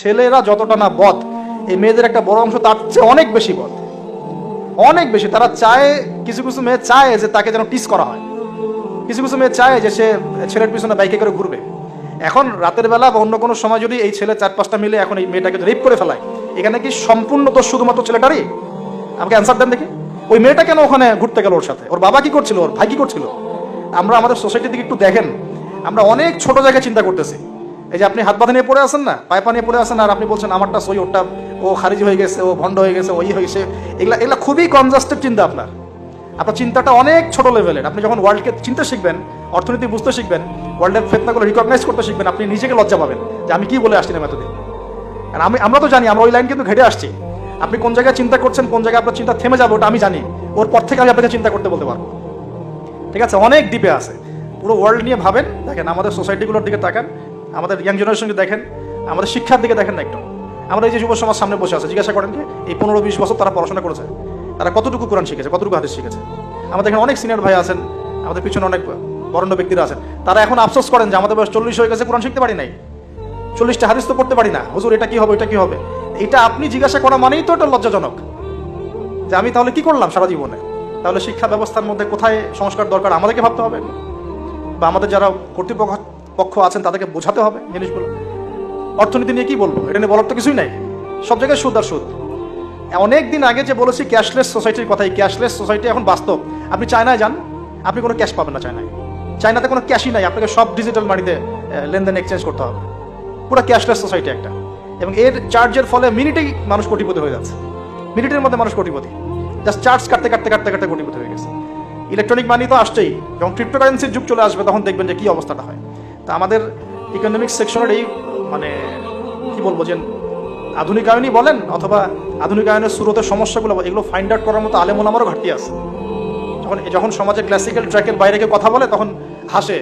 ছেলেরা যতটা না বদ, এই মেয়েদের একটা বড় অংশ তার চেয়ে অনেক বেশি বদ, অনেক বেশি। তারা চায়, কিছু কিছু মেয়ে চায় যে তাকে যেন টিস করা হয়, কিছু কিছু মেয়ে চায় যে সে ছেলের পিছনে বাইকে করে ঘুরবে। এখন রাতের বেলা বা অন্য কোনো সময় যদি এই ছেলে 4-5টা মিলে এখন এই মেয়েটাকে রেপ করে ফেলায়, এখানে কি সম্পূর্ণ দোষ শুধুমাত্র ছেলেটারই? আমাকে অ্যান্সার দেন দেখি। ওই মেয়েটা কেন ওখানে ঘুরতে গেল ওর সাথে? ওর বাবা কি করছিল, ওর ভাই কি করছিল? আমরা আমাদের সোসাইটির দিকে একটু দেখেন, আমরা অনেক ছোট জায়গায় চিন্তা করতেছি। এই যে আপনি হাত বাঁধা নিয়ে পড়ে আছেন না, পায়ে পা নিয়ে পড়ে আছেন, আর আপনি বলছেন আমারটা সই, ওরটা ও খারিজি হয়ে গেছে, ও ভণ্ড হয়ে গেছে, ওই হয়েছে। এগুলা খুবই কনজাস্টেড চিন্তা। আপনার চিন্তাটা অনেক ছোট লেভেলের। আপনি যখন ওয়ার্ল্ডকে চিন্তা শিখবেন, অর্থনীতি বুঝতে শিখবেন, ওয়ার্ল্ডের ফেতনাগুলো রিকগনাইজ করতে শিখবেন, আপনি নিজেকে লজ্জা পাবেন যে আমি কি বলে আসছি না এতদিন। আর আমরা তো জানি, আমরা ওই লাইন কিন্তু ঘেটে আসছি। আপনি কোন জায়গায় চিন্তা করছেন, কোন জায়গায় আপনার চিন্তা থেমে যাবে, ওটা আমি জানি। ওর পর থেকে আমি আপনাকে চিন্তা করতে বলতে পারবো। ঠিক আছে, অনেক ডিপে আছে। পুরো ওয়ার্ল্ড নিয়ে ভাবেন, দেখেন আমাদের সোসাইটিগুলোর দিকে তাকান, আমাদের ইয়াং জেনারেশনকে দেখেন, আমাদের শিক্ষার দিকে দেখেন না একটু। আমরা এই যে যুব সমাজ সামনে বসে আছে, জিজ্ঞাসা করেন যে এই 15-20 বছর তারা পড়াশোনা করেছে, তারা কতটুকু কোরআন শিখেছে, কতটুকু হাদিস শিখেছে? আমাদের এখানে অনেক সিনিয়র ভাই আছেন, আমাদের পিছনে অনেক বরেণ্য ব্যক্তিরা আছেন, তারা এখন আফসোস করেন যে আমাদের বয়স 40 হয়ে গেছে, কোরআন শিখতে পারি নাই, 40টা হাদিস তো পড়তে পারি না, হুজুর এটা কি হবে, এটা কি হবে। এটা আপনি জিজ্ঞাসা করা মানেই তো এটা লজ্জাজনক যে আমি তাহলে কি করলাম সারা জীবনে। তাহলে শিক্ষা ব্যবস্থার মধ্যে কোথায় সংস্কার দরকার আমাদেরকে ভাবতে হবে, বা আমাদের যারা কর্তৃপক্ষ আছেন তাদেরকে বোঝাতে হবে জিনিসগুলো। অর্থনীতি নিয়ে কি বলবো, এটা নিয়ে বলার তো কিছুই নাই, সব জায়গায় সুদ আর সুদ। অনেক দিন আগে যে বলেছি ক্যাশলেস সোসাইটির কথা, এই ক্যাশলেস সোসাইটি এখন বাস্তব। আপনি চায়নায় যান, আপনি কোনো ক্যাশ পাবেন না চায়নায়। চায়নাতে কোনো ক্যাশই নাই, আপনাকে সব ডিজিটাল মানিতে লেনদেন এক্সচেঞ্জ করতে হবে। পুরো ক্যাশলেস সোসাইটি একটা, এবং এর চার্জের ফলে মিনিটেই মানুষ কোটিপতি হয়ে যাচ্ছে। মিনিটের মধ্যে মানুষ কোটিপতি, জাস্ট চার্জ কাটতে কাটতে কাটতে কাটতে কোটিপতি হয়ে গেছে। ইলেকট্রনিক মানি তো আসছেই, যখন ক্রিপ্টোকারেন্সির যুগ চলে আসবে তখন দেখবেন যে কি অবস্থাটা হয়। তা আমাদের ইকোনমিক সেকশনের এই কি বলবো, যে আধুনিকায়নই বলেন অথবা আধুনিকায়নের শুরুতে সমস্যাগুলো, এগুলো ফাইন্ড আউট করার মতো আলেম ওলামারও ঘাটতি আছে। যখন সমাজে ক্লাসিক্যাল ট্র্যাকের বাইরে কেউ কথা বলে তখন হাসে,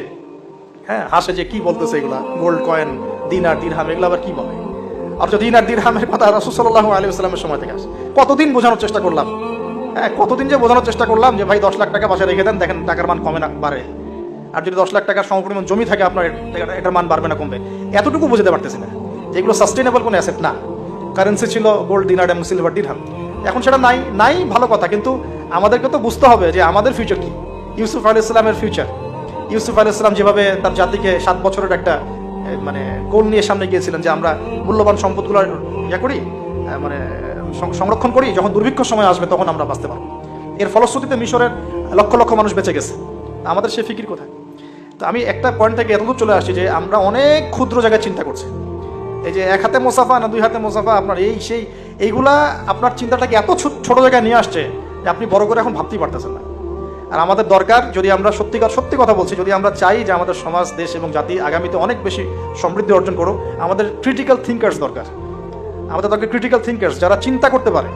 হাসে যে কি বলতেছে এগুলা, গোল্ড কয়েন, দিনার দিরহাম, এগুলো আবার কি বলে। আর যদি দিনার দিরহামের কথা রাসূল সাল্লাল্লাহু আলাইহি ওয়াসাল্লামের সময় থেকে আসে। কতদিন বোঝানোর চেষ্টা করলাম, কতদিন যে বোঝানোর চেষ্টা করলাম যে ভাই 10 লাখ টাকা বাসায় রেখে দেন, দেখেন টাকার মান কমে না বাড়ে। আর যদি 10 লাখ টাকার সমপরিমাণ জমি থাকে আপনার, এটার মান বাড়বে না কমবে। এতটুকু বুঝতে পারতেছি না যে এগুলো সাস্টেনেবল কোনো অ্যাসেট না। কারেন্সি ছিল গোল্ড, দিনার এবং সিলভার, দিরহাম, এখন সেটা নাই ভালো কথা, কিন্তু আমাদেরকে তো বুঝতে হবে যে আমাদের ফিউচার কি। ইউসুফ আলাইহিস সালামের ফিউচার, ইউসুফ আলাইহিস সালাম যেভাবে তার জাতিকে 7 বছরের একটা গোল নিয়ে সামনে গিয়েছিলেন যে আমরা মূল্যবান সম্পদগুলো করি, সংরক্ষণ করি, যখন দুর্ভিক্ষ সময় আসবে তখন আমরা বাঁচতে পারবো। এর ফলশ্রুতিতে মিশরের লক্ষ লক্ষ মানুষ বেঁচে গেছে। আমাদের সে ফিকির কোথায়? তো আমি একটা পয়েন্ট থেকে এতদূর চলে আসছি যে আমরা অনেক ক্ষুদ্র জায়গায় চিন্তা করছি। এই যে 1 হাতে মোসাফা না 2 হাতে মোসাফা, আপনার এইগুলা আপনার চিন্তাটাকে এত ছোট জায়গায় নিয়ে আসছে যে আপনি বড় করে এখন ভাবতেই পারতেছেন না। আর আমাদের দরকার, যদি আমরা সত্যি কথা বলছি, যদি আমরা চাই যে আমাদের সমাজ, দেশ এবং জাতি আগামীতে অনেক বেশি সমৃদ্ধি অর্জন করুক, আমাদের ক্রিটিক্যাল থিঙ্কার্স দরকার। আমাদের দরকার ক্রিটিক্যাল থিঙ্কার্স যারা চিন্তা করতে পারে।